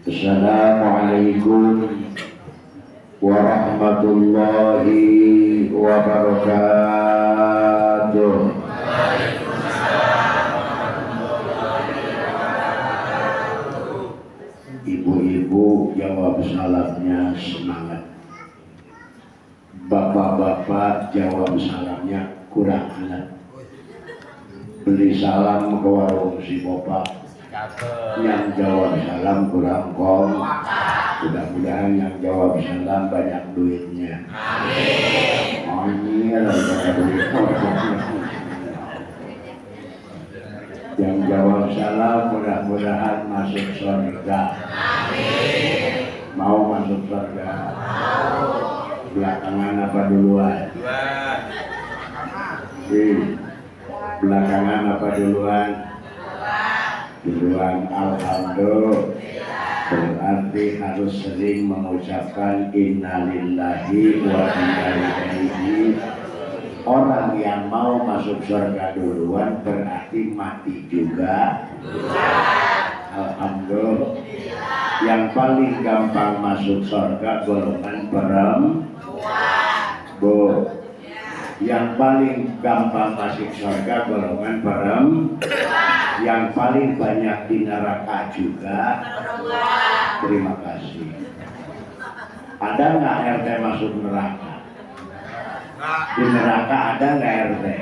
Assalamualaikum warahmatullahi wabarakatuh. Ibu-ibu jawab salamnya semangat. Bapak-bapak jawab salamnya kurang alat. Beli salam ke warung si Bapak, yang jawab salam kurang kong. Mudah-mudahan yang jawab salam banyak duitnya. Amin. Yang jawab salam mudah-mudahan masuk surga. Mau masuk surga? Belakangan apa duluan? Belakangan apa duluan? Duluan. Alhamdulillah. Berarti harus sering mengucapkan innalillahi wa inna ilaihi. Orang yang mau masuk surga duluan berarti mati juga. Alhamdulillah. Yang paling gampang masuk surga golongan perempuan. Yang paling gampang masuk surga golongan perempuan. Yang paling banyak di neraka juga. Terima kasih. Ada nggak RT masuk neraka? Di neraka ada nggak RT? Ada.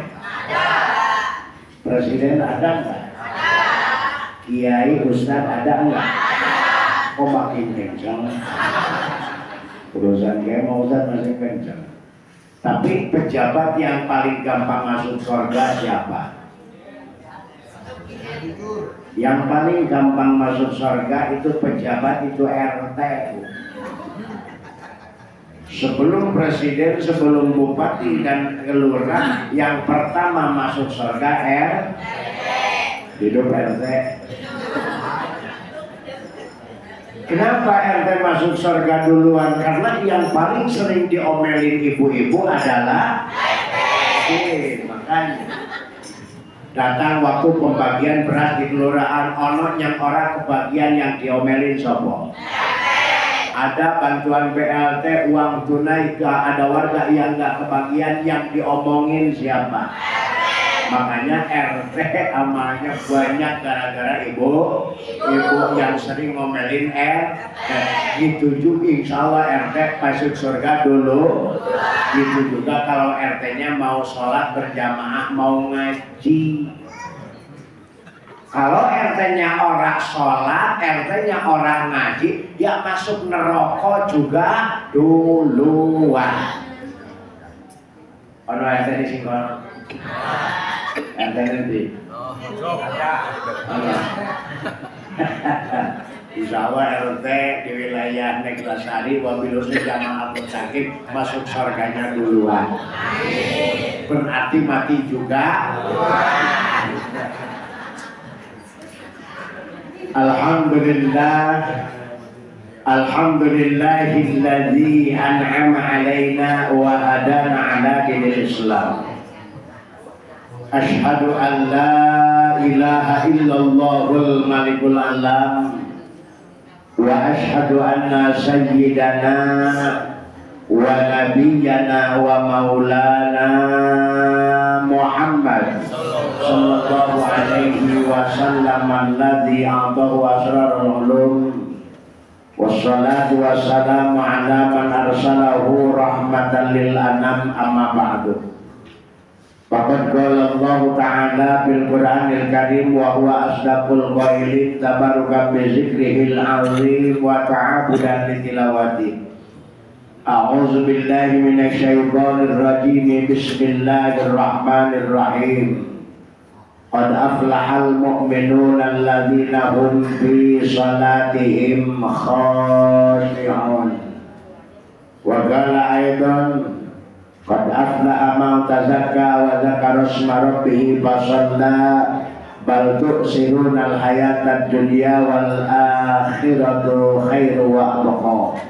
Presiden ada nggak? Kiai Ustadz ada nggak? Kok makin kencang? Urusan kiai mau Ustadz masih kencang. Tapi pejabat yang paling gampang masuk surga siapa? Yang paling gampang masuk surga itu pejabat, itu RT. Sebelum presiden, sebelum bupati dan kelurahan, yang pertama masuk surga RT. Hidup RT. Kenapa RT masuk surga duluan? Karena yang paling sering diomelin ibu-ibu adalah RT. Makanya datang waktu pembagian beras di kelurahan, ono yang orang kebagian yang diomelin sopo. Ada bantuan BLT, uang tunai, ada warga yang nggak kebagian, yang diomongin siapa? Makanya RT amalnya banyak gara-gara ibu yang sering ngomelin RT. Gitu juga insya Allah RT masuk surga dulu. Gitu juga kalau RT-nya mau sholat berjamaah, mau ngaji. Kalau RT-nya orang sholat, RT-nya orang ngaji, dia masuk neraka juga duluan. Orang RT di Singkong. RT nanti. Insya Allah RT di wilayah Neglasari wabilusi jamaah sakit masuk surganya duluan. Berarti mati juga. Alhamdulillah. Alhamdulillahilladzi an'ama alaina wa hadana ala dinil Islam. Ashhadu an la ilaha illallahul malikul alam wa ashhadu anna sayyidana wa nabiyyana wa maulana Muhammad sallallahu alaihi wasallam alladzi a'tahu asrarul ulum wassalatu wassalamu ala man arsalahu rahmatan lil anam amma ba'du. Faqad qala Allah Ta'ala fil Qur'anil Karim wa huwa asdaqul qailin tabaraka bi dzikrihil azim wa ta'abudan li tilawati. A'udzu billahi minasy syaithanir rajim. Bismillahirrahmanirrahim. Qad aflahal mu'minuna alladzina hum fi shalatihim khashi'un. Wa qala aidan qad aflaha man tazakka wa dzakara isma rabbih fasalla bal tu'sirunal hayatad dunya wal akhiratu khairu wa abqa.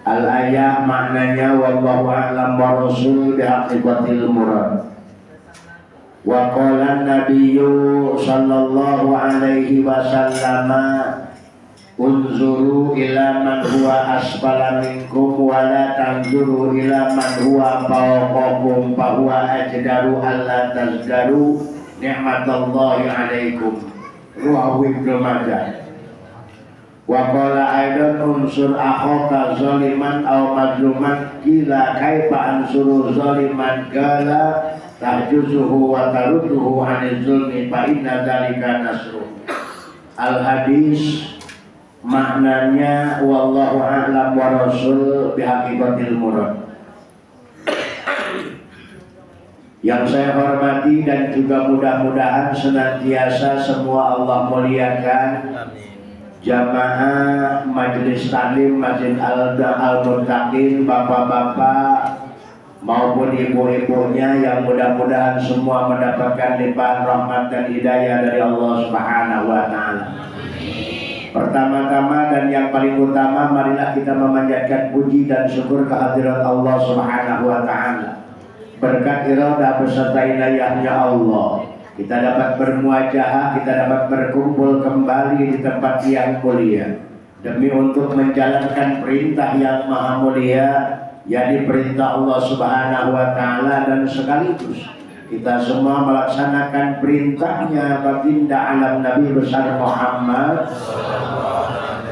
Al-ayah maknanya wallahu a'lam wa rasul bihaqiqatil murad. Wa qala an-nabiyyu sallallahu alaihi wasallam, unzuru ila man huwa asfala minkum wa la tanzuru ila man huwa fawqakum fa huwa ajdaru alla tazdaru ni'matallahi alaikum. Ruwahu Ibnu Majah. Wa qala aidan unsur akhaka zaliman aw mazluman kila kaifa ansuru zaliman qala tahjuzuhu wa tarudduhu 'anil zulmi fa inna dzalika nasru. Al hadis maknanya wallahu a'lam wa rasul bihaqiqatil murad. Yang saya hormati dan juga mudah-mudahan senantiasa semua Allah muliakan. Amin. Jamaah Majelis Taklim Masjid Al-Muttaqin, bapak-bapak maupun ibu-ibunya yang mudah-mudahan semua mendapatkan limpahan rahmat dan hidayah dari Allah Subhanahu wa taala. Pertama-tama dan yang paling utama, marilah kita memanjatkan puji dan syukur kehadirat Allah Subhanahu wa taala. Berkat iradah beserta inayahnya Allah, kita dapat bermuajahah, kita dapat berkumpul kembali di tempat yang mulia demi untuk menjalankan perintah yang maha mulia, yakni perintah Allah Subhanahu wa taala, dan sekaligus kita semua melaksanakan perintahnya baginda alam Nabi besar Muhammad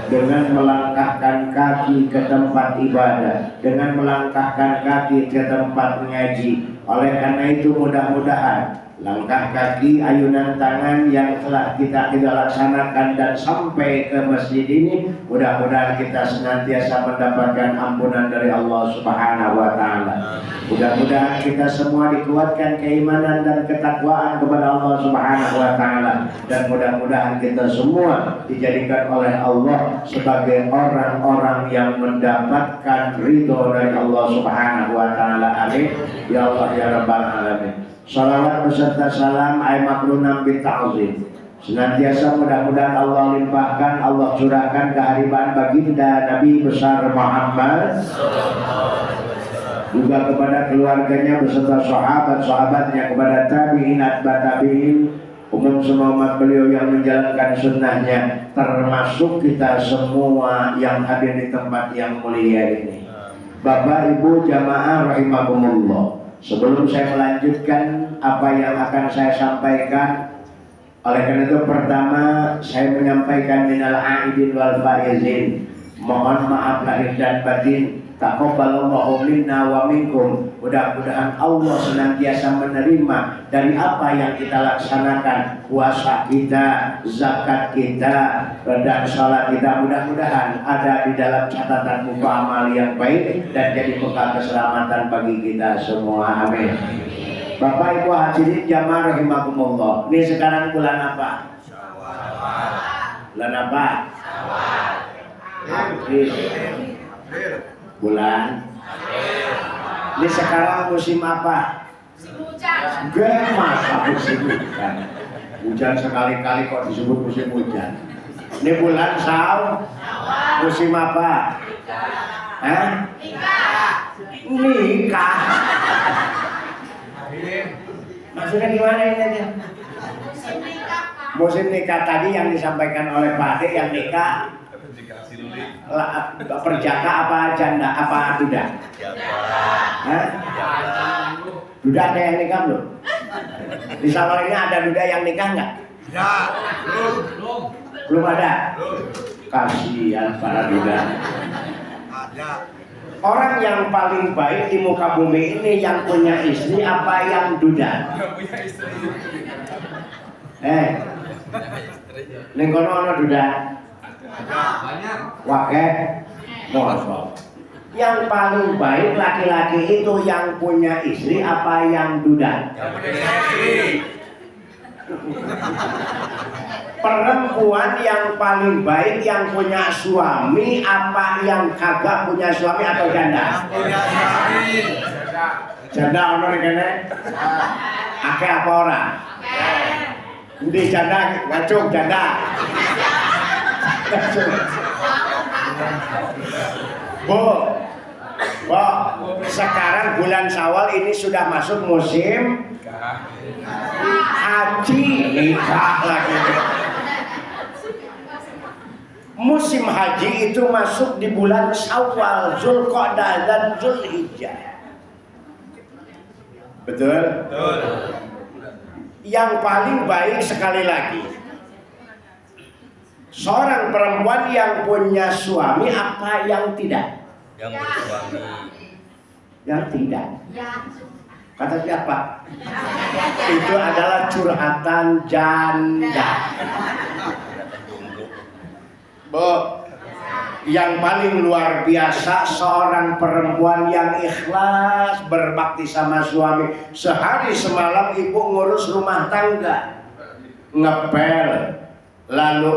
dengan melangkahkan kaki ke tempat ibadah, dengan melangkahkan kaki ke tempat mengaji. Oleh karena itu mudah-mudahan langkah kaki, ayunan tangan yang telah kita laksanakan dan sampai ke masjid ini, mudah-mudahan kita senantiasa mendapatkan ampunan dari Allah Subhanahu wa taala. Mudah-mudahan kita semua dikuatkan keimanan dan ketakwaan kepada Allah Subhanahu wa taala, dan mudah-mudahan kita semua dijadikan oleh Allah sebagai orang-orang yang mendapatkan ridho dari Allah Subhanahu wa taala. Amin ya Allah ya rabbal alamin. Salawat beserta salam ay makrunam bi ta'zim senantiasa mudah-mudahan Allah limpahkan, Allah curahkan keharibaan baginda Nabi besar Muhammad, juga kepada keluarganya beserta sahabat-sahabatnya, kepada tabi'in atba tabi'in, umum semua umat beliau yang menjalankan sunnahnya, termasuk kita semua yang hadir di tempat yang mulia ini. Bapak Ibu jamaah rahimakumullah, sebelum saya melanjutkan apa yang akan saya sampaikan, oleh karena itu pertama saya menyampaikan minal aidin wal faizin, mohon maaf lahir dan batin. Taqabbalallahu minna wa minkum. Mudah-mudahan Allah senantiasa menerima dari apa yang kita laksanakan, puasa kita, zakat kita, dan salat kita. Mudah-mudahan ada di dalam catatan buku amal yang baik dan jadi bekal keselamatan bagi kita semua. Amin. Bapak Ibu hadirin jamaah rahimakumullah. Ini sekarang bulan apa? Syawal. Bulan apa? Syawal. April. Bulan ini sekarang musim apa? Musim hujan. Gak masa musim hujan. Hujan sekali-kali kok disebut musim hujan. Ini bulan Syawal. Musim apa? Nikah. Maksudnya gimana ini? Musim nikah. Musim nikah tadi yang disampaikan oleh Pak Ade, yang nikah perjaka apa janda apa duda? Duda ada yang nikah belum? Di Samarinda ini ada duda yang nikah nggak? Ya, Belum ada. Kasihan para duda. ada. Orang yang paling baik di muka bumi ini yang punya istri apa yang duda? Yang punya istri. Ning kono ana duda. Banyak. Wakeh, mosok. Yang paling baik laki-laki itu yang punya istri apa yang duda? Yang punya istri. Perempuan yang paling baik yang punya suami apa yang kagak punya suami atau janda? Yang punya suami. Janda ono ning kene? Akeh apa ora? Endi janda ngacung janda? Bu, sekarang bulan Syawal ini sudah masuk musim haji, nikah lagi. Musim haji itu masuk di bulan Syawal, Zulqa'dah dan Zulhijjah. Betul? Betul. Yang paling baik sekali lagi, seorang perempuan yang punya suami apa yang tidak? Yang bersuami. Yang tidak. Ya. Kata siapa? Itu adalah curhatan janda. Bu, yang paling luar biasa seorang perempuan yang ikhlas berbakti sama suami. Sehari semalam ibu ngurus rumah tangga, ngepel, lalu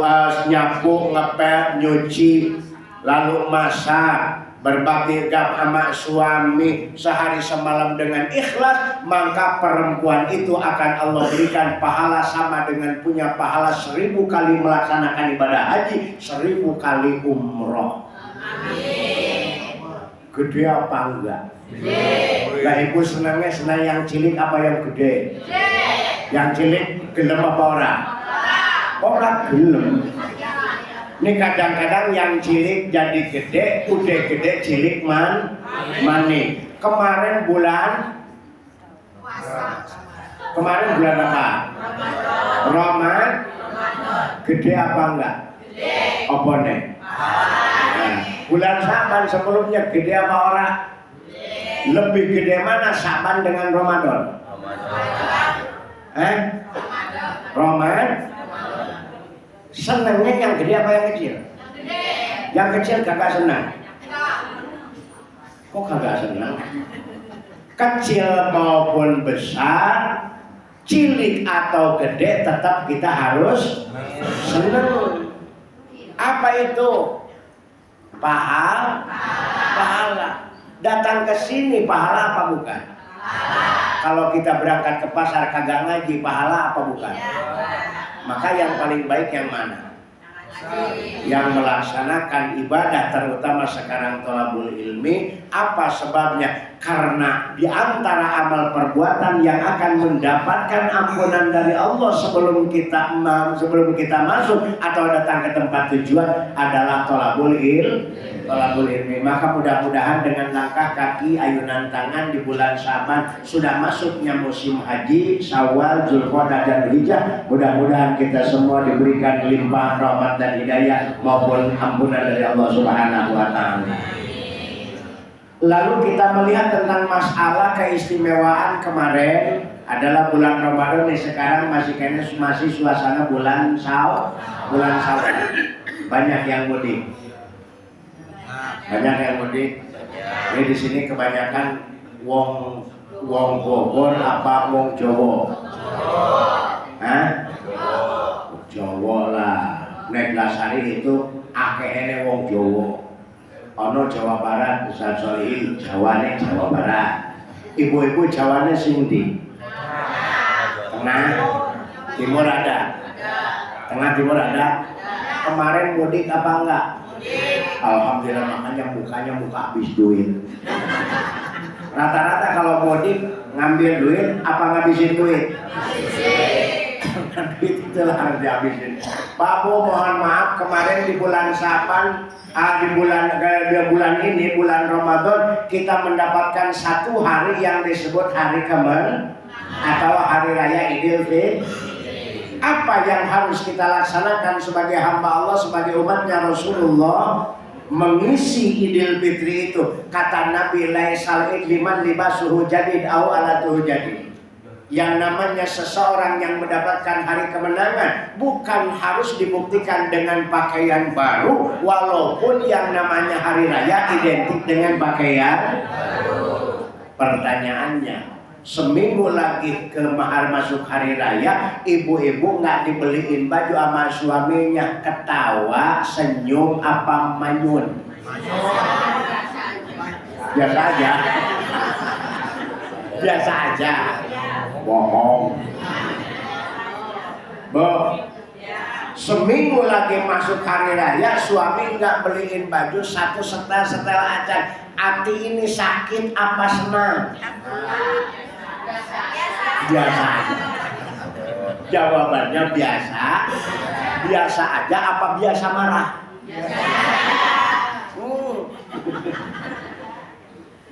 nyapu, ngepel, nyuci, lalu masak, berbakti sama suami sehari semalam dengan ikhlas, maka perempuan itu akan Allah berikan pahala sama dengan punya pahala 1000 kali melaksanakan ibadah haji, 1000 kali umroh. Amin. Gede apa enggak? Gede. Nah, ibu senang yang cilik apa yang gede? Yang cilik gelem apa ora? Ora gelem. Ini kadang-kadang yang cilik jadi gede, udah gede cilik mani. Kemarin bulan apa? Ramadan. Gede apa enggak? Apa nih? Nah, bulan Syaban sebelumnya gede apa orang? Lebih gede mana Syaban dengan Ramadan? Ramadan. Senangnya yang gede apa yang kecil? Yang kecil kagak senang. Kok kagak senang? Kecil maupun besar, cilik atau gede, tetap kita harus senang. Apa itu? Pahala. Datang ke sini pahala apa bukan? Kalau kita berangkat ke pasar kagak ngaji, pahala apa bukan? Maka yang paling baik yang mana? Yang melaksanakan ibadah, terutama sekarang thalabul ilmi. Apa sebabnya? Karena di antara amal perbuatan yang akan mendapatkan ampunan dari Allah sebelum kita masuk atau datang ke tempat tujuan adalah thalabul ilmi. Maka mudah-mudahan dengan langkah kaki, ayunan tangan di bulan Syaban sudah masuknya musim haji, Syawal, Zulqa'dah dan Zulhijjah. Mudah-mudahan kita semua diberikan limpahan rahmat dan hidayah maupun ampunan dari Allah Subhanahu wa taala. Lalu kita melihat tentang masalah keistimewaan kemarin adalah bulan Ramadan nih, sekarang masih suasana bulan Syawal. Banyak yang mudik. Ini di sini kebanyakan wong Bogor apa wong Jawa? Jawa lah. Nek Lasari itu akehane wong Jawa. Ono Jawa Barat, Ustaz Solihin, Jawane Jawa Barat. Ibu-ibu Jawane sing ndi? Tengah, timur ada. Tengah timur ada. Kemarin mudik apa enggak? Alhamdulillah, makanya mukanya muka habis duit. Rata-rata kalau mudik ngambil duit apa ngabisin duit? Duit itu lah harus dihabisin. Pak Bu, mohon maaf kemarin di bulan Syaban, di bulan ini bulan Ramadan kita mendapatkan satu hari yang disebut hari kemenangan atau hari raya Idul Fitri. Apa yang harus kita laksanakan sebagai hamba Allah, sebagai umatnya Rasulullah mengisi Idul Fitri itu? Kata Nabi, laisal id liman libasuhu jadid au alatuhu jadid. Yang namanya seseorang yang mendapatkan hari kemenangan bukan harus dibuktikan dengan pakaian baru, walaupun yang namanya hari raya identik dengan pakaian baru. Pertanyaannya, seminggu lagi ke mahar masuk hari raya, ibu-ibu nggak dibeliin baju sama suaminya, ketawa, senyum, apa manyun? Biasa aja. Biasa aja. Bohong. Bu, seminggu lagi masuk hari raya, suami nggak beliin baju, satu setel aja. Hati ini sakit apa senang? Biasa aja. Jawabannya biasa. Biasa aja apa biasa marah?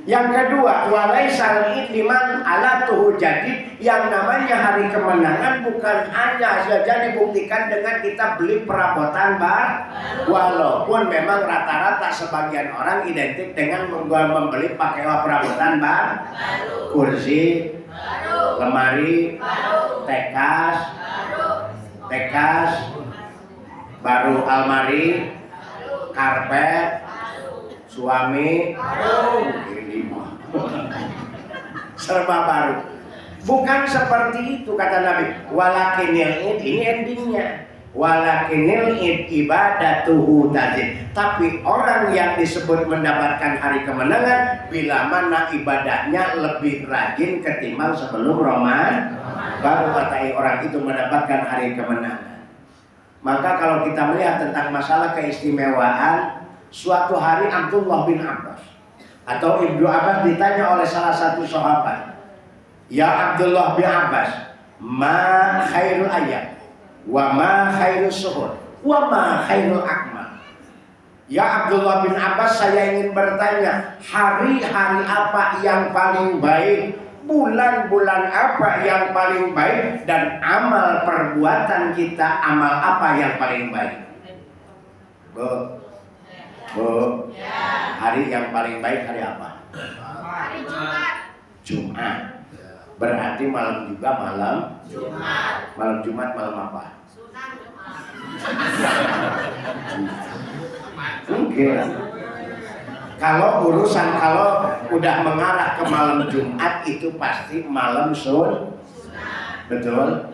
Yang kedua, walaisal liman ala tuhu, jadi yang namanya hari kemenangan bukan hanya saja dibuktikan dengan kita beli perabotan bar, walaupun memang rata-rata sebagian orang identik dengan membeli pakai perabotan bar, kursi, lemari, tekas, baru almari, karpet, suami, serba baru. Bukan seperti itu kata Nabi. Walakinil id, ini endingnya. Walakinil id ibadatuhu tazid. Tapi orang yang disebut mendapatkan hari kemenangan bila mana ibadahnya lebih rajin ketimbang sebelum Ramadan, baru katai orang itu mendapatkan hari kemenangan. Maka kalau kita melihat tentang masalah keistimewaan, suatu hari Abdullah bin Abbas atau Ibnu Abbas ditanya oleh salah satu sahabat, ya Abdullah bin Abbas, ma khairul ayyam wa ma khairul suhur wa ma khairul akmal. Ya Abdullah bin Abbas, saya ingin bertanya, hari-hari apa yang paling baik, bulan-bulan apa yang paling baik, dan amal perbuatan kita amal apa yang paling baik? Bu, hari yang paling baik hari apa? Hari Jumat. Jumat. Berarti malam juga malam Jumat. Malam Jumat malam apa? Sunan Jumat. Mungkin. Kalau udah mengarah ke malam Jumat itu pasti malam sun. Betul?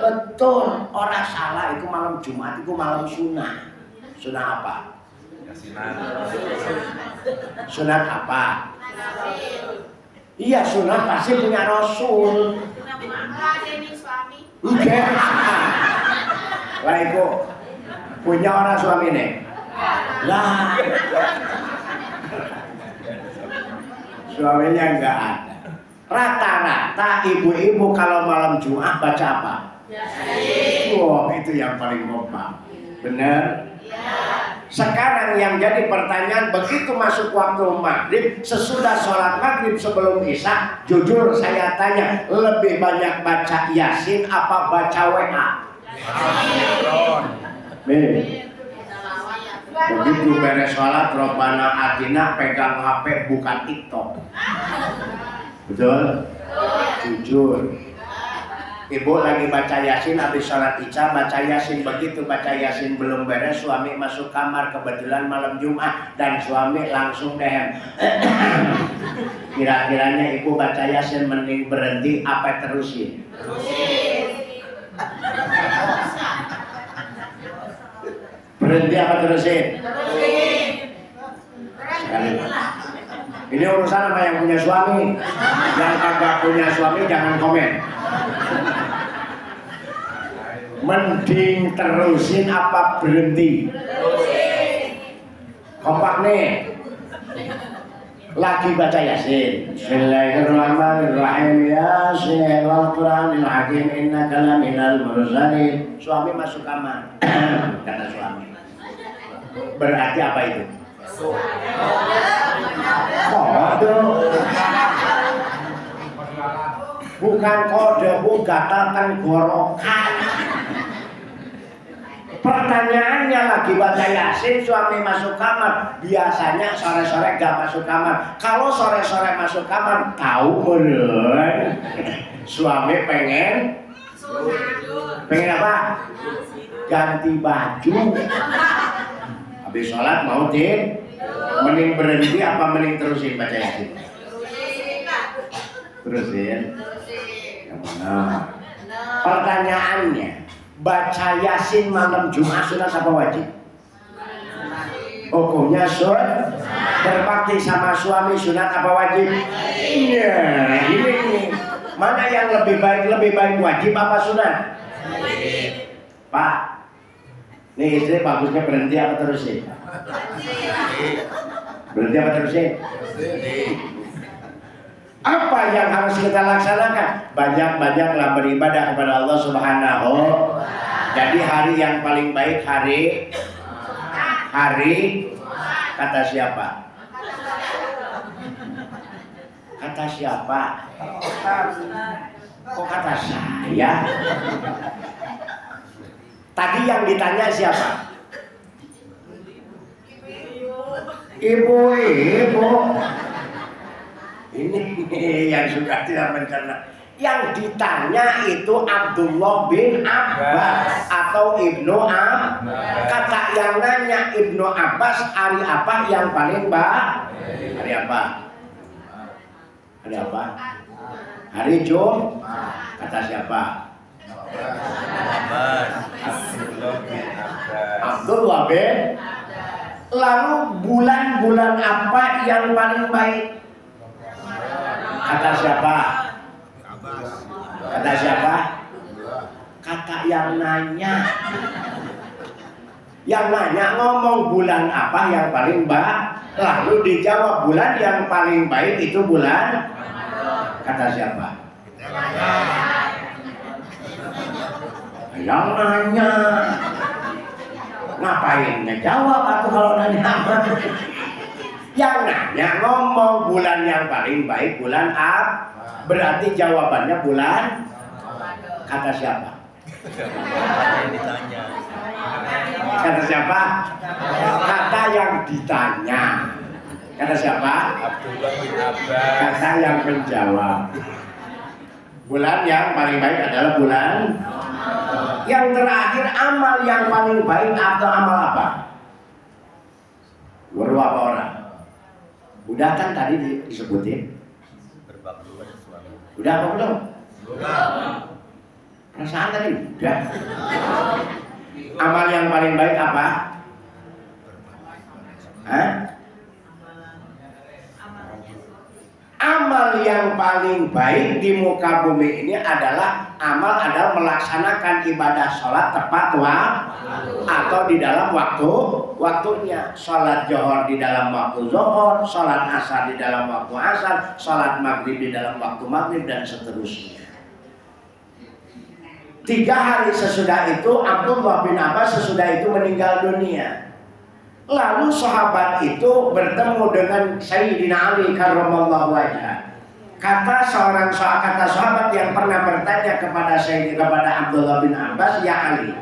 Betul. Orang salah, itu malam Jumat itu malam sunnah. Sunnah apa? Sunat apa? Iya, sunat pasti punya Rasul. Meladeni suami. Enggak. Lah itu punya orang suami nih. Lah. Suaminya enggak ada. Rata-rata ibu-ibu kalau malam Jumat baca apa? Wah, itu yang paling kompak. Benar? Sekarang yang jadi pertanyaan, begitu masuk waktu maghrib, sesudah sholat maghrib sebelum isya, jujur saya tanya, lebih banyak baca Yasin apa baca WA? Begitu beres sholat, Robbana Atina, pegang HP, buka TikTok. Betul? Jujur. Ibu lagi baca Yasin, habis sholat isya baca Yasin. Begitu baca Yasin belum beres, suami masuk kamar, kebetulan malam Jumat, dan suami langsung dehem. Kira-kiranya ibu baca Yasin mending berhenti apa terusin? Berhenti apa terusin? Sekali. Ini urusan sama yang punya suami. Yang kagak punya suami jangan komen. Mending terusin apa berhenti? Kompak nih. Lagi baca Yasin. Bismillahirrahmanirrahim. Yasin wal Qur'anil hakim innaka laminal mursalin. Suami masuk kamar. Kata suami. Berarti apa itu? Kode. Bukan kode, bukan tenggorokan. Pertanyaannya lagi baca Yasin, suami masuk kamar. Biasanya sore-sore gak masuk kamar. Kalau sore-sore masuk kamar, tahu meren. Suami pengen apa? Ganti baju. Habis sholat mau mending berhenti apa mending terusin baca Yasin? Terusin. Yang mana? Pertanyaannya, baca Yasin malam Jumat sunat apa wajib? Hukumnya sunat. Berbakti sama suami sunat apa wajib? Iya, ini mana yang lebih baik wajib apa sunat? Pak, nih istri bagusnya berhenti apa terusin? Berhenti apa terusin? Apa yang harus kita laksanakan? Banyak-banyaklah beribadah kepada Allah Subhanahu. Jadi hari yang paling baik hari hari kata siapa? Kata siapa? Kok kata saya? Tadi yang ditanya siapa? Ibu-ibu. Ini yang sudah tidak mencerna. Yang ditanya itu Abdullah bin Abbas atau Ibnu Abbas. Kata yang nanya Ibnu Abbas, hari apa yang paling baik? Hari apa? Hari apa? Hari Jumat. Kata siapa? Abdullah bin. Lalu bulan-bulan apa yang paling baik? Kata siapa? Kata siapa? Kata yang nanya. Yang nanya ngomong bulan apa yang paling baik, lalu dijawab bulan yang paling baik itu bulan. Kata siapa? Yang nanya. Ngapain ngejawab atau kalau nanya apa? Yang nanya ngomong bulan yang paling baik bulan apa? Berarti jawabannya bulan. Kata siapa? Kata siapa? Kata yang ditanya. Kata siapa? Abdullah bin Abbas. Kata yang menjawab. Bulan yang paling baik adalah bulan. Yang terakhir amal yang paling baik atau amal apa? Berapa orang? Udah kan tadi disebutin? Berbakti pada suami. Udah apa belum? Perasaan tadi udah. Amal yang paling baik apa? Hah? Amal yang paling baik di muka bumi ini adalah melaksanakan ibadah sholat tepat waktu atau di dalam waktunya. Sholat zuhur di dalam waktu zuhur, sholat asar di dalam waktu asar, sholat maghrib di dalam waktu maghrib dan seterusnya. 3 hari sesudah itu Abdullah bin Abbas sesudah itu meninggal dunia. Lalu sahabat itu bertemu dengan Sayyidina Ali karramallahu wajhah. Kata sahabat yang pernah bertanya kepada Abdullah bin Abbas, "Ya Ali,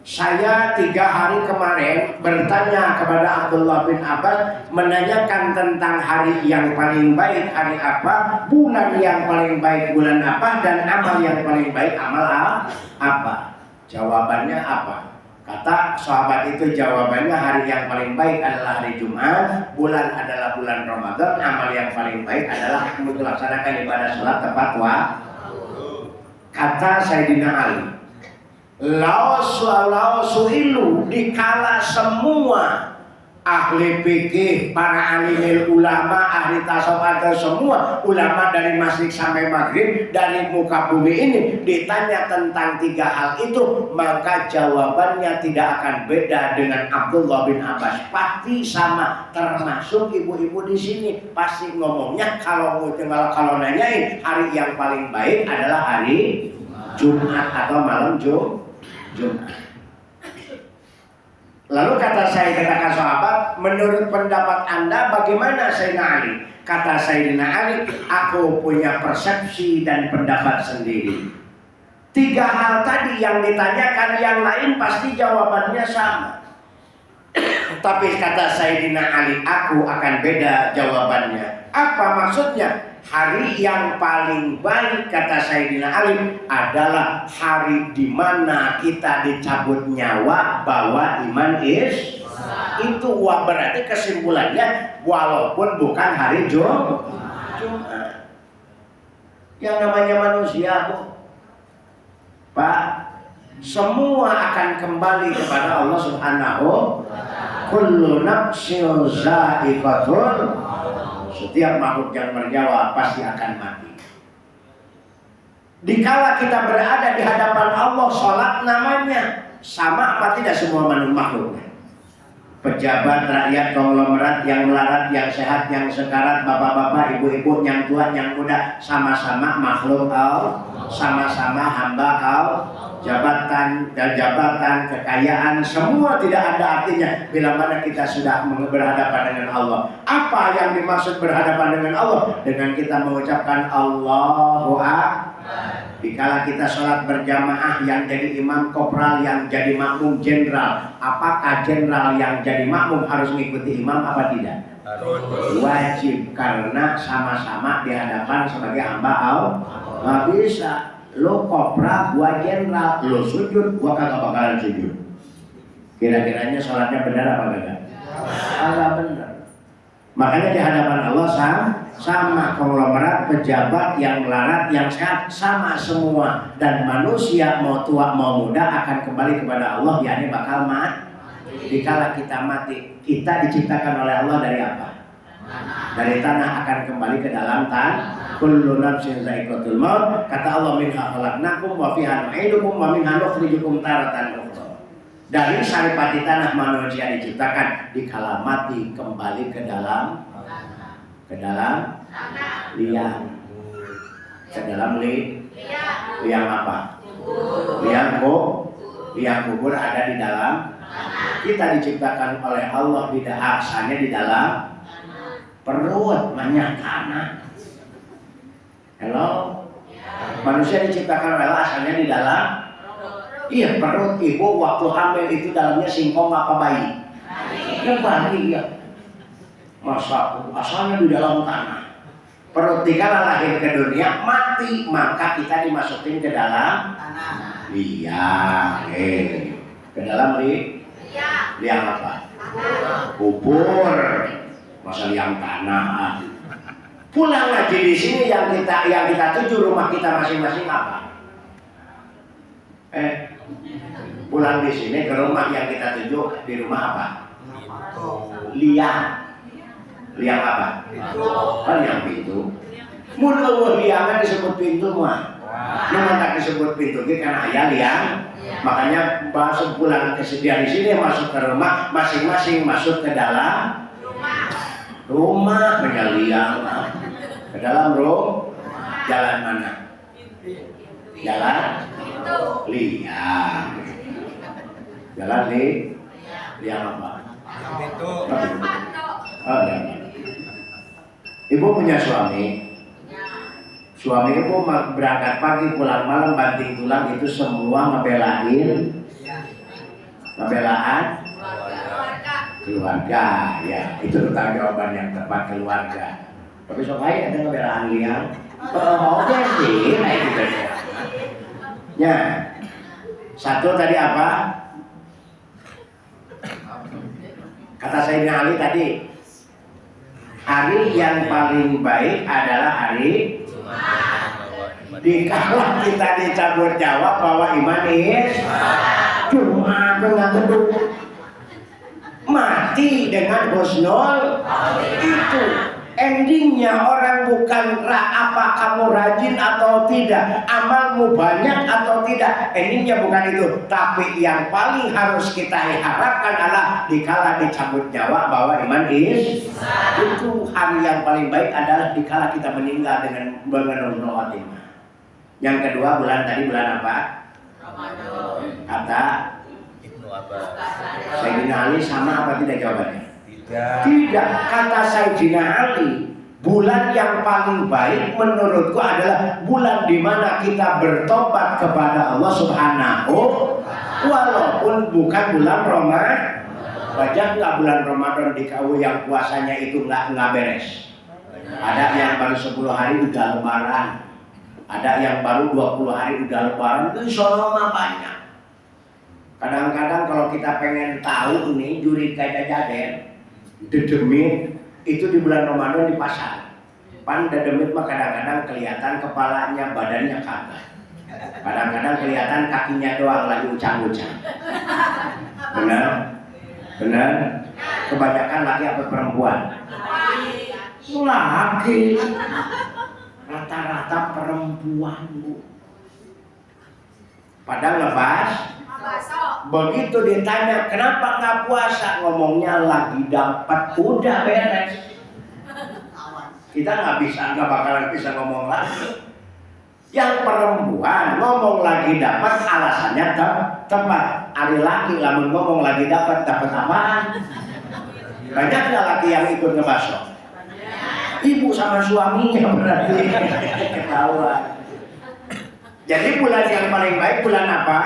saya 3 hari kemarin bertanya kepada Abdullah bin Abbas menanyakan tentang hari yang paling baik hari apa, bulan yang paling baik bulan apa, dan amal yang paling baik amal apa? Jawabannya apa?" Kata sahabat itu jawabannya hari yang paling baik adalah hari Jumat, bulan adalah bulan Ramadan, amal yang paling baik adalah melaksanakan ibadah sholat tepat waktu. Kata Sayyidina Ali, Lausuilu dikala semua ahli fikih, para alimil ulama, ahli tasawuf atau semua ulama dari masjid sampai maghrib dari muka bumi ini ditanya tentang 3 hal itu, maka jawabannya tidak akan beda dengan Abdullah bin Abbas. Pasti sama, termasuk ibu-ibu di sini pasti ngomongnya kalau nanyain hari yang paling baik adalah hari Jumat atau malam Jumat. Lalu katakan sahabat, menurut pendapat Anda bagaimana Sayyidina Ali? Kata Sayyidina Ali, aku punya persepsi dan pendapat sendiri. 3 hal tadi yang ditanyakan, yang lain pasti jawabannya sama. Tapi kata Sayyidina Ali, aku akan beda jawabannya. Apa maksudnya? Hari yang paling baik kata Sayyidina Ali adalah hari di mana kita dicabut nyawa bahwa iman itu. Wah, berarti kesimpulannya walaupun bukan hari Jumat. Yang namanya manusia, Pak, semua akan kembali kepada Allah Subhanahu. Kullu nafsin za'iqatul. Setiap makhluk yang bernyawa pasti akan mati. Dikala kita berada di hadapan Allah, sholat namanya sama apa tidak semua makhluk? Pejabat, rakyat, konglomerat, yang melarat, yang sehat, yang sekarat, bapak-bapak, ibu-ibu, yang tua, yang muda, sama-sama makhluk Allah, sama-sama hamba Allah. jabatan dan jabatan, kekayaan, semua tidak ada artinya bila mana kita sudah berhadapan dengan Allah. Apa yang dimaksud berhadapan dengan Allah? Dengan kita mengucapkan Allahu Akbar. Dikala kita sholat berjamaah, yang jadi imam kopral, yang jadi makmum jenderal, apakah jenderal yang jadi makmum harus mengikuti imam apa tidak? Wajib, karena sama-sama di hadapan sebagai hamba Allah. Nggak bisa lo kopral, gua jenderal, lo sujud, gua kagak bakalan sujud. Kira-kiranya sholatnya benar apa enggak? Agak benar. Makanya di hadapan Allah sama konglomerat, pejabat, yang melarat, yang sehat, sama semua. Dan manusia mau tua mau muda akan kembali kepada Allah, yakni bakal mati. Dikala kita mati, kita diciptakan oleh Allah dari apa? Dari tanah, akan kembali ke dalam tanah. Kullu nafsin za'iqatul maut. Kata Allah, minha khalaqnakum wa fiha nu'idukum wa minha nukhrijukum taratan ukhra. Dari saripati tanah manusia diciptakan, dikala mati kembali ke dalam liang. Ke dalam liang apa? Liang kubur ada di dalam. Kita diciptakan oleh Allah, tidak asalnya di dalam perut, banyak tanah. Hello? Manusia diciptakan oleh Allah asalnya di dalam. Iya, perut ibu waktu hamil itu dalamnya singkong apa bayi? Bayi ya. Masa asalnya di dalam tanah. Perut dikala lahir ke dunia mati, maka kita dimasukin ke dalam liang. Ke dalam liang apa? Kubur. Masa liang tanah. Pulang lagi di sini yang kita tuju, rumah kita masing-masing apa? Pulang di sini ke rumah yang kita tuju, di rumah apa? Liang apa? Liang pintu. Mula liangan disebut pintu mah. Memang tak disebut pintu karena ayah liang. Makanya masuk pulang ke dari sini masuk ke rumah, masing-masing masuk ke dalam rumah liang. Ke dalam jalan mana? Jalan liang. Jalan liang apa? Oh, ya. Ibu punya suami. Suami ibu berangkat pagi pulang malam banting tulang, itu semua ngebelaan keluarga. Ya, itu tentang jawaban yang tepat, keluarga. Tapi soalnya ada ngebelaan liang. Oke sih, kayak gitu. Ya, satu tadi apa? Kata Sayyidina Ali tadi, hari yang paling baik adalah hari dikala kita dicabut jawab bahwa iman cuma dengan gedung mati dengan husnul itu. Endingnya orang bukan apa kamu rajin atau tidak, amalmu banyak atau tidak, endingnya bukan itu. Tapi yang paling harus kita harapkan adalah dikala dicabut nyawa bahwa iman itu hari yang paling baik adalah dikala kita meninggal dengan husnul khotimah. Yang kedua bulan apa? Ramadan. Kata Ibnu Abbas. Sayyidina Ali sama apa tidak jawabannya? Tidak, kata Sayyidina Ali, bulan yang paling baik menurutku adalah bulan di mana kita bertobat kepada Allah Subhanahu, walaupun bukan bulan Ramadan. Baca nggak bulan Ramadan di KW yang puasanya itu nggak beres. Ada yang baru 10 hari udah lebaran, ada yang baru 20 hari udah lebaran. Itu soalnya banyak. Kadang-kadang kalau kita pengen tahu nih juri kayak jaden dedemit itu di bulan Ramadan di pasar. Pan dedemit mah kadang-kadang kelihatan kepalanya, badannya kagak. Kadang-kadang kelihatan kakinya doang lagi ucang-ucang. Benar? Kebanyakan laki apa perempuan? Laki. Rata-rata perempuan, Bu. Padahal lepas. Begitu ditanya kenapa nggak puasa, ngomongnya lagi dapat, udah beres. Kita nggak bakalan bisa ngomong lagi. Yang perempuan ngomong lagi dapat alasannya tepat. Ari laki lamun ngomong lagi dapat apaan? Banyak nggak laki yang ikut ngebasok? Ibu sama suaminya berarti ketahuan. Jadi bulan yang paling baik bulan apa?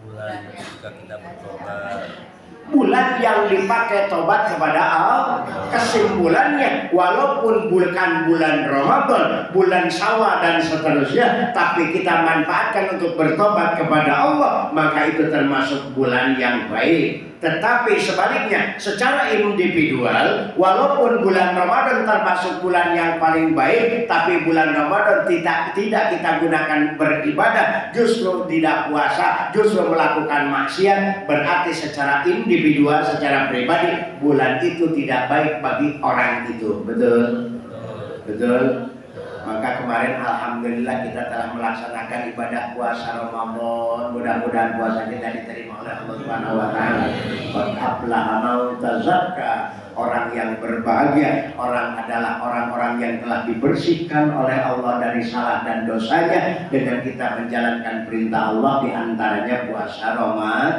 Bulan ketika kita bertobat. Bulan yang dipakai tobat kepada Allah. Kesimpulannya, walaupun bukan bulan Ramadan, bulan Syawal dan seterusnya, tapi kita manfaatkan untuk bertobat kepada Allah, maka itu termasuk bulan yang baik. Tetapi sebaliknya, secara individual, walaupun bulan Ramadan termasuk bulan yang paling baik, tapi bulan Ramadan tidak kita gunakan beribadah, justru tidak puasa, justru melakukan maksiat, berarti secara individual, secara pribadi, bulan itu tidak baik bagi orang itu. Betul? Betul? Maka kemarin alhamdulillah kita telah melaksanakan ibadah puasa Ramadan. Mudah-mudahan puasa kita diterima oleh Allah Subhanahu wa taala. Qad aflaha man tazakka. Orang yang berbahagia, orang adalah orang-orang yang telah dibersihkan oleh Allah dari salah dan dosanya dengan kita menjalankan perintah Allah, di antaranya puasa Ramadan.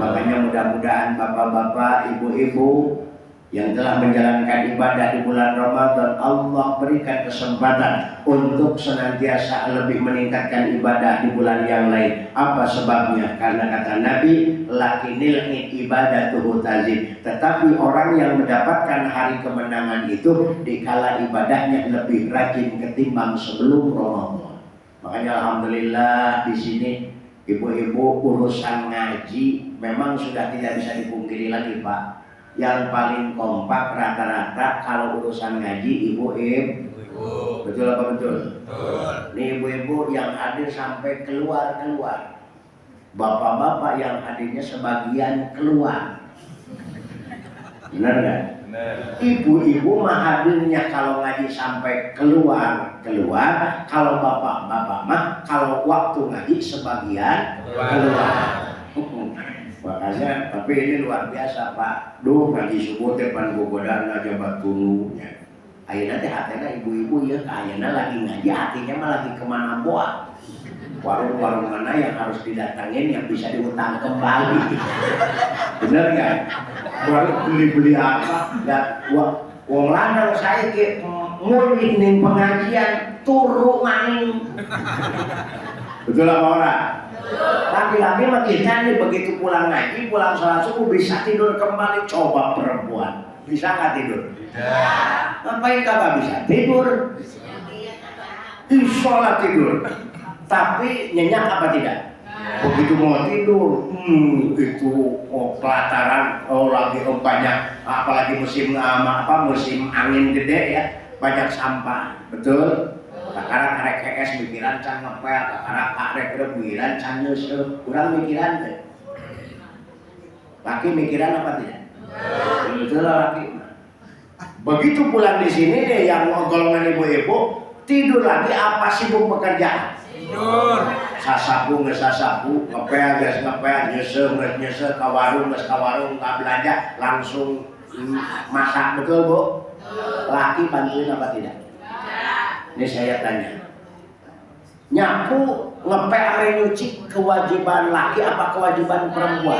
Makanya mudah-mudahan bapak-bapak, ibu-ibu yang telah menjalankan ibadah di bulan Ramadan, Allah berikan kesempatan untuk senantiasa lebih meningkatkan ibadah di bulan yang lain. Apa sebabnya? Karena kata Nabi, lakinil ibadatuhu tazid. Tetapi orang yang mendapatkan hari kemenangan itu dikala ibadahnya lebih rajin ketimbang sebelum Ramadan. Makanya alhamdulillah di sini ibu-ibu urusan ngaji memang sudah tidak bisa dipungkiri lagi, Pak. Yang paling kompak rata-rata kalau urusan ngaji ibu-ibu. Betul apa betul? Betul. Nih ibu-ibu yang hadir sampai keluar-keluar. Bapak-bapak yang hadirnya sebagian keluar. Benar nggak? Benar. Ibu-ibu mah hadirnya kalau ngaji sampai keluar. Kalau bapak-bapak mah kalau waktu ngaji sebagian keluar. Makanya, tapi ini luar biasa Pak. Duh ngaji subuh depan gogodan aja batulunya. Ayeuna teh hatena ibu-ibu ya, ayeuna lagi ngaji hatinya mah lagi kemana boa. Warung-warung mana yang harus didatangin yang bisa diutang kembali. Bener nggak? Baru beli-beli apa? Dan wong lanang saya ke murid ning pengajian turu maning. Betul apa orang? Laki-laki mah kita nih begitu pulang ngaji, pulang sholat subuh bisa tidur kembali. Coba perempuan, bisa nggak tidur? Tidak. Ngapain kagak bisa tidur? Sholat tidur. Tapi nyenyak apa tidak? Begitu mau tidur, itu pelataran, lagi banyak, apalagi musim musim angin gede ya, banyak sampah, betul? Kakara karek KS mikiran can ngepel, kakara karek mikiran can nyusup, kurang mikiran deh. Laki mikiran apa tidak? Betul laki. Begitu pulang di sini deh yang golongan ibu-ibu tidur lagi apa sibuk bekerja? Tidur. Sasapu nggak sasapu, ngepel nggak ngepel, nyusup ke warung nggak belanja, langsung masak, betul bu? Laki bantuin apa tidak? Ini saya tanya, nyapu, ngepel, nyuci kewajiban laki apa kewajiban perempuan?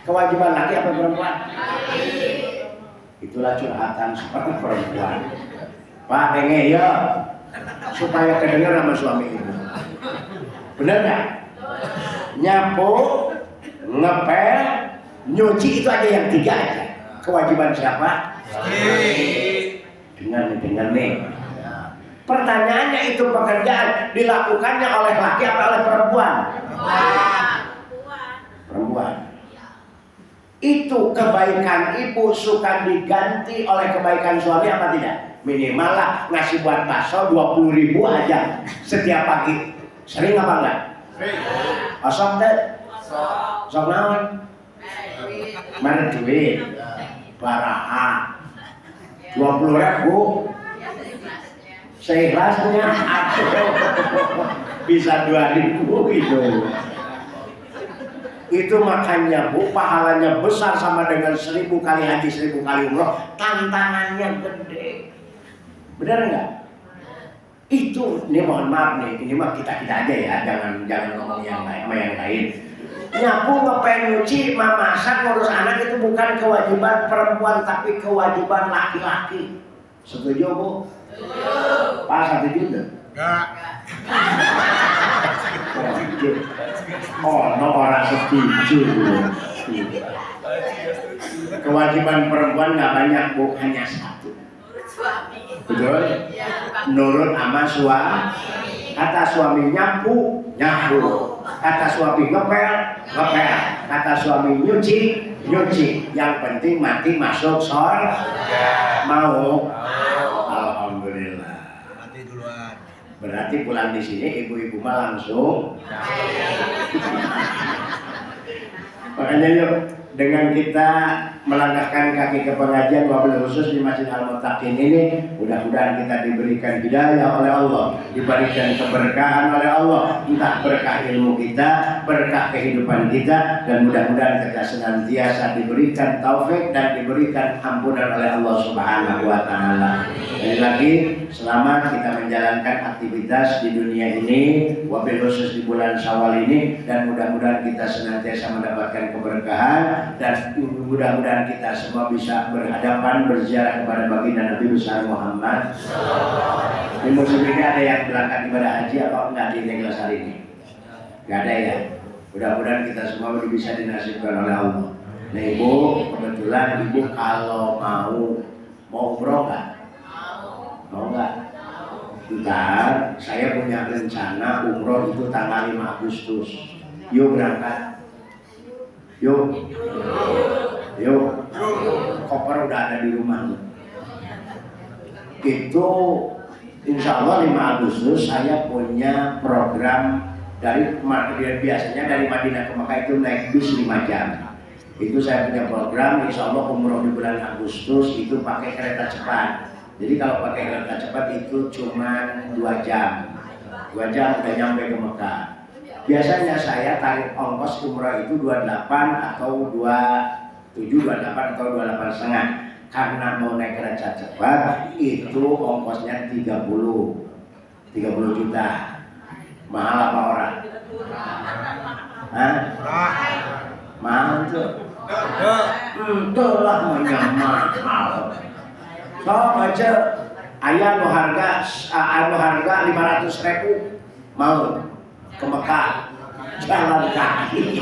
Kewajiban laki apa perempuan? Itulah curhatan seorang perempuan. Pak denge ya, supaya kedengar sama suami ibu. Benar nggak? Nyapu, ngepel, nyuci itu aja yang tiga aja. Kewajiban siapa? Dengar nih. Pertanyaannya itu pekerjaan dilakukannya oleh laki apa oleh perempuan? Perempuan. Itu kebaikan ibu suka diganti oleh kebaikan suami apa tidak? Minimal lah ngasih buat bakso 20.000 aja setiap pagi. Sering apa enggak? Sering. Osok deh. Osok naon? Mana duit? Baraha 20.000 seikhlasnya bisa 2.000 gitu. Itu makanya bu, pahalanya besar sama dengan 1000 kali haji, 1000 kali umroh. Tantangannya gede. Benar nggak? Itu, ini mohon maaf nih, ini mah kita aja ya, jangan ngomong yang lain sama yang lain. Nyapu, ngepel, nyuci, memasak, ngurus anak itu bukan kewajiban perempuan tapi kewajiban laki-laki. Setuju Bu? Setuju. Pak setuju enggak? Enggak. Oh, no orang setuju. Kewajiban perempuan nggak banyak Bu, hanya satu. Betul? Nurut sama suami. Kata suami nyapu, nyapu. Kata suami ngepel, ngepel. Kata suami nyuci, nyuci. Yang penting mati masuk surga. Mau? Alhamdulillah. Mati duluan. Berarti pulang di sini ibu-ibu mah langsung. Makanya yuk, dengan kita melangkahkan kaki ke pengajian wabil khusus di Masjid Al-Muttaqin ini, mudah-mudahan kita diberikan hidayah oleh Allah, diberikan keberkahan oleh Allah, entah berkah ilmu kita, berkah kehidupan kita, dan mudah-mudahan kita senantiasa diberikan taufik dan diberikan ampunan oleh Allah Subhanahu wa Ta'ala. Sekali lagi, selamat kita menjalankan aktivitas di dunia ini, wabil khusus di bulan Syawal ini, dan mudah-mudahan kita senantiasa mendapatkan keberkahan, dan mudah-mudahan kita semua bisa berhadapan berziarah kepada baginda Nabi besar Muhammad. Di musim ini ada yang berangkat ibadah haji apa enggak di Negeri hari ini? Enggak ada ya. Mudah-mudahan kita semua bisa dinasibkan oleh Allah. Nah Ibu, kebetulan Ibu kalau mau umroh nggak? Mau nggak? Ntar saya punya rencana umroh itu tanggal 5 Agustus. Yuk berangkat. Yuk. Koper udah ada di rumah. Itu insya Allah 5 Agustus saya punya program biasanya dari Madinah ke Mekah itu naik bis 5 jam. Itu saya punya program insya Allah umroh di bulan Agustus itu pakai kereta cepat. Jadi kalau pakai kereta cepat itu cuma 2 jam. 2 jam udah nyampe ke Mekah. Biasanya saya tarik ongkos umrah itu 28 atau 27, 28 atau 28 setengah. Karena mau naik kereta cepat itu ongkosnya 30 juta. Mahal apa orang? Hah? Mahal tuh? Itulah mahal. So aja ayah lo harga 500.000 mau ke Mekah jalan kaki.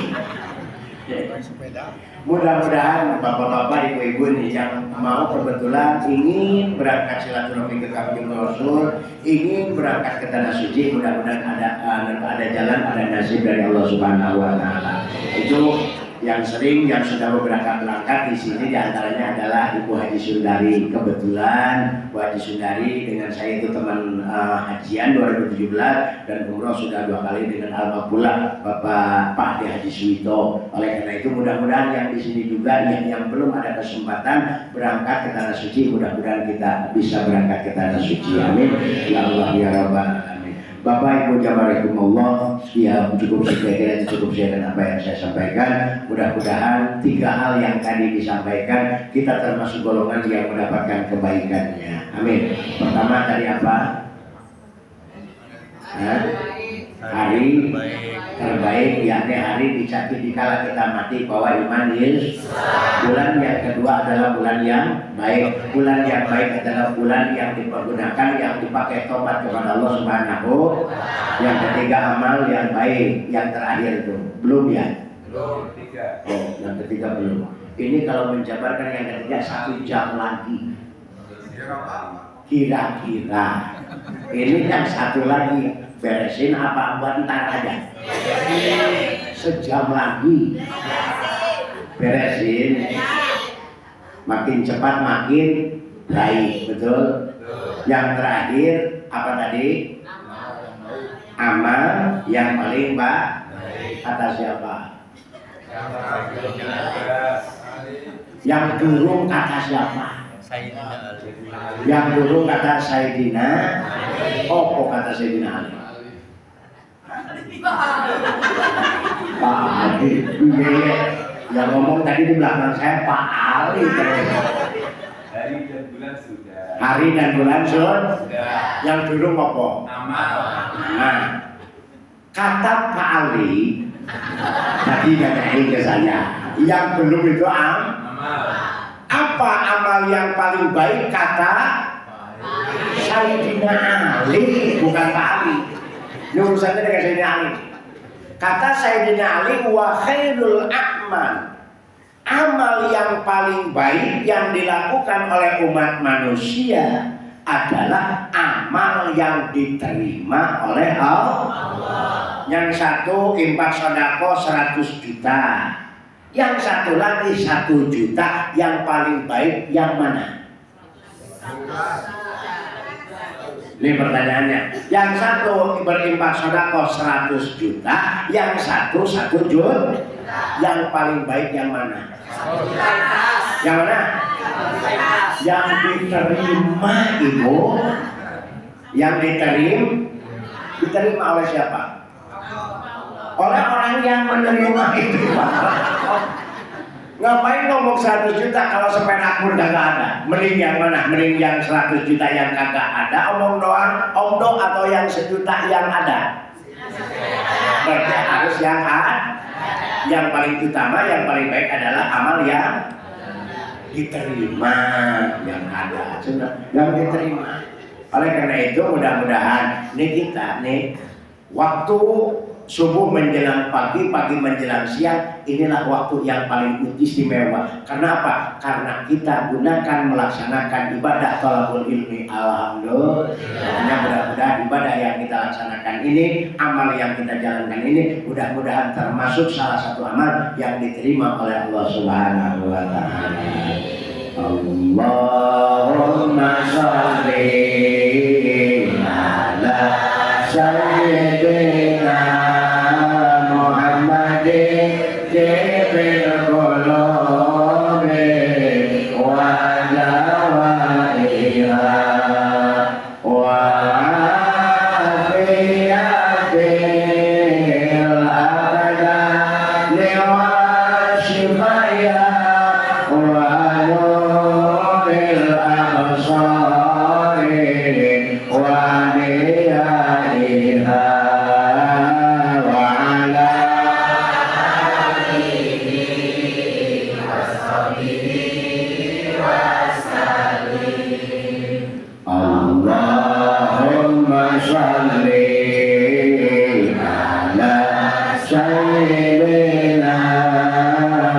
Mudah-mudahan bapak-bapak, ibu-ibu nih yang mau kebetulan ingin berangkat silaturahmi ke Kampung Rasul, ingin berangkat ke tanah suci, mudah-mudahan ada jalan, ada nasib dari Allah Subhanahu wa Ta'ala. Itu yang sudah beberapa berangkat di sini diantaranya adalah Ibu Haji Sundari. Kebetulan Bu Haji Sundari dengan saya itu teman hajian 2017 dan umroh sudah 2 kali dengan almarhum Bapak Pak Haji Suwito. Oleh karena itu mudah-mudahan yang di sini juga yang belum ada kesempatan berangkat ke tanah suci, mudah-mudahan kita bisa berangkat ke tanah suci. Amin. Ya Allah ya Rabbal alamin. Bapak Ibu Jamaah, ya cukup sekian dan apa yang saya sampaikan. Mudah-mudahan 3 hal yang tadi disampaikan kita termasuk golongan yang mendapatkan kebaikannya. Amin. Pertama tadi apa? Hari terbaik, yakni hari dikala kita mati bahwa iman bulan yang kedua adalah bulan yang baik. Bulan yang baik adalah bulan yang dipergunakan, yang dipakai tobat kepada Allah Subhanahu. Yang ketiga amal yang baik. Yang terakhir itu belum ya? Belum. Oh, yang ketiga belum. Ini kalau menjabarkan yang ketiga 1 jam lagi. Kira-kira ini yang 1 lagi. Beresin apa buat ntar aja? Sejam lagi beresin. Makin cepat makin baik, betul? Yang terakhir apa tadi? Amal yang paling baik. Kata siapa? Yang turun kata siapa? Yang turun kata Sayyidina. Apa kata Sayyidina Ali? Pak Ali, yang ngomong tadi di belakang saya Pak Ali. Hari dan bulan sudah. Hari dan bulan yang durung apa? Amal. Nah, kata Pak Ali tadi nanyain ke saya, yang belum itu Amal. apa amal yang paling baik? Kata Sayyidina Ali, bukan Pak Ali. Ini urusannya dengan Sayyidina Ali. Kata Sayyidina Ali, wa khairul a'mal, amal yang paling baik yang dilakukan oleh umat manusia adalah amal yang diterima oleh Allah. Yang satu infak sedekah 100 juta, yang satu lagi 1 juta. Yang paling baik yang mana? Ini pertanyaannya. Yang satu berinfak sedekah 100 juta, yang satu 1 juta. Yang paling baik yang mana? Yang mana? Yang diterima, Ibu. Yang diterima oleh siapa? Oleh orang yang menerima itu. Ngapain ngomong 100 juta kalau sepeda pun udah gak ada? Mending yang mana? Mending yang 100 juta yang kagak ada, omong doang, omdo, atau yang 1 juta yang ada? Berarti harus yang ada. Yang paling utama, yang paling baik adalah amal yang diterima, yang ada, yang diterima. Oleh karena itu mudah-mudahan nih kita nih waktu subuh menjelang pagi, pagi menjelang siang, inilah waktu yang paling istimewa. Karena apa? Karena kita gunakan melaksanakan ibadah thalabul ilmi. Alhamdulillah. Mudah-mudahan ibadah yang kita laksanakan ini, amal yang kita jalankan ini, mudah-mudahan termasuk salah satu amal yang diterima oleh Allah Subhanahu wa taala. Allahumma sholli ala sayyidina Muhammadin jibril qulubi wa dawaiha wa afiyatil abadani wa shifaya wa nuril absari wa niyaiha wa ala Allahumma sholli ala sayyidina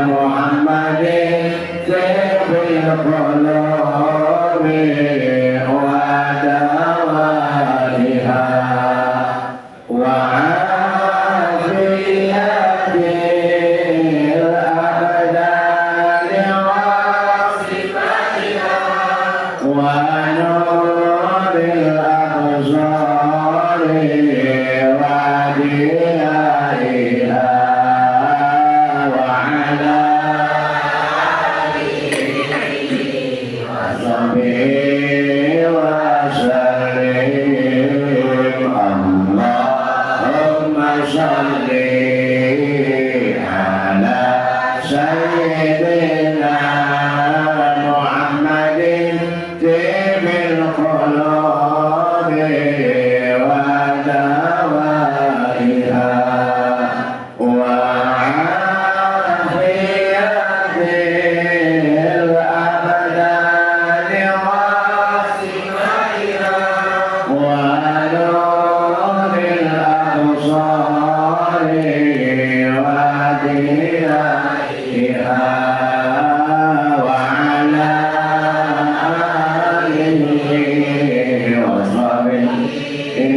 Muhammadin jibril qulubi wa dawaiha wa afiyatil abdani wa sifatiha wa nuril absari wa diyaiha wa ala sahbihi wa sallim. Allahumma sholli ala sayyidina Muhammadin jibril qulubi wa dawaiha wa afiyatil abdani wa sifatiha wa nuril absari wa diyaiha wa ala alihi wa sahbihi wa sallim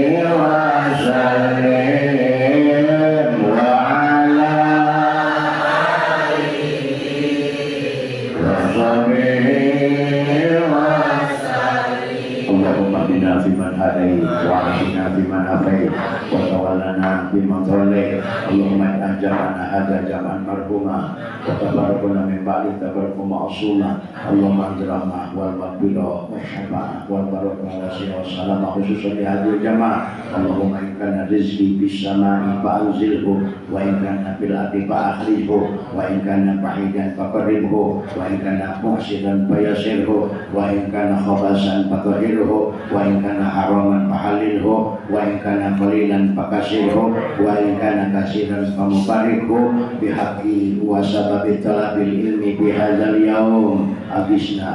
wa ala wa sahbihi wa sallim. Allahumma bina fiman hadait wa afina fiman afait wa tawallana بما توليت اللهم اجعل جمعنا هذا جمعا مرحوما وتباركنا من بعد تبارك معصوما اللهم انزل الرحمة والمغفرة والشفاعة والبركة والسلام خصوصا لهذه الجماعة اللهم إن كان رزقي في السماء فأنزله وإن كان في الأرض فأخرجه وإن كان بعيدا فقربه وإن كان محسنا فيسره وإن كان خبثا فطهره وإن كان حراما فحلله وإن كان قليلا فكسره وإن كان كثيرا فمباركه بحق وسبب طلب العلم بهذا اليوم أغثنا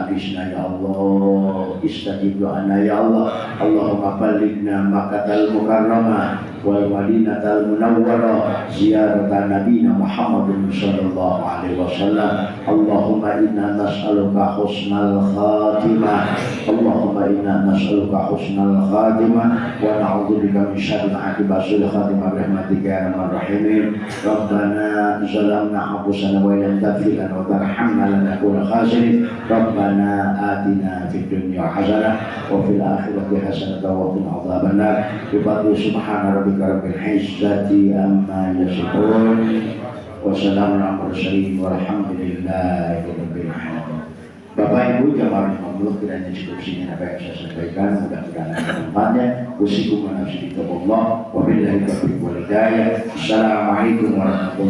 يا الله استجب دعانا يا الله اللهم بلغنا مكة المكرمة والمدينة المنورة زيارة نبينا محمد صلى الله عليه وسلم اللهم إنا نسألك حسن الخاتمة اللهم إنا نسألك حسن الخاتمة ونعوذ بك من شر العاقبة سوء الخاتمة برحمتك يا أرحم الراحمين ربنا ظلمنا أنفسنا وإن لم تغفر لنا وترحمنا لنكون خاسرين ربنا آتنا في الدنيا حسنة وفي الآخرة حسنة وقنا عذاب النار بفضل سبحان ربك رب العزة عما يصفون وسلام على المرسلين والحمد لله رب العالمين. Bapak Ibu jamaah rahimahullah, kiranya cukup sini apa yang saya sampaikan, mudah-mudahan ada manfaatnya. Usikum wa nafsi bittaqwallah wa billahi taufiq wal hidayah. Assalamualaikum warahmatullahi wabarakatuh.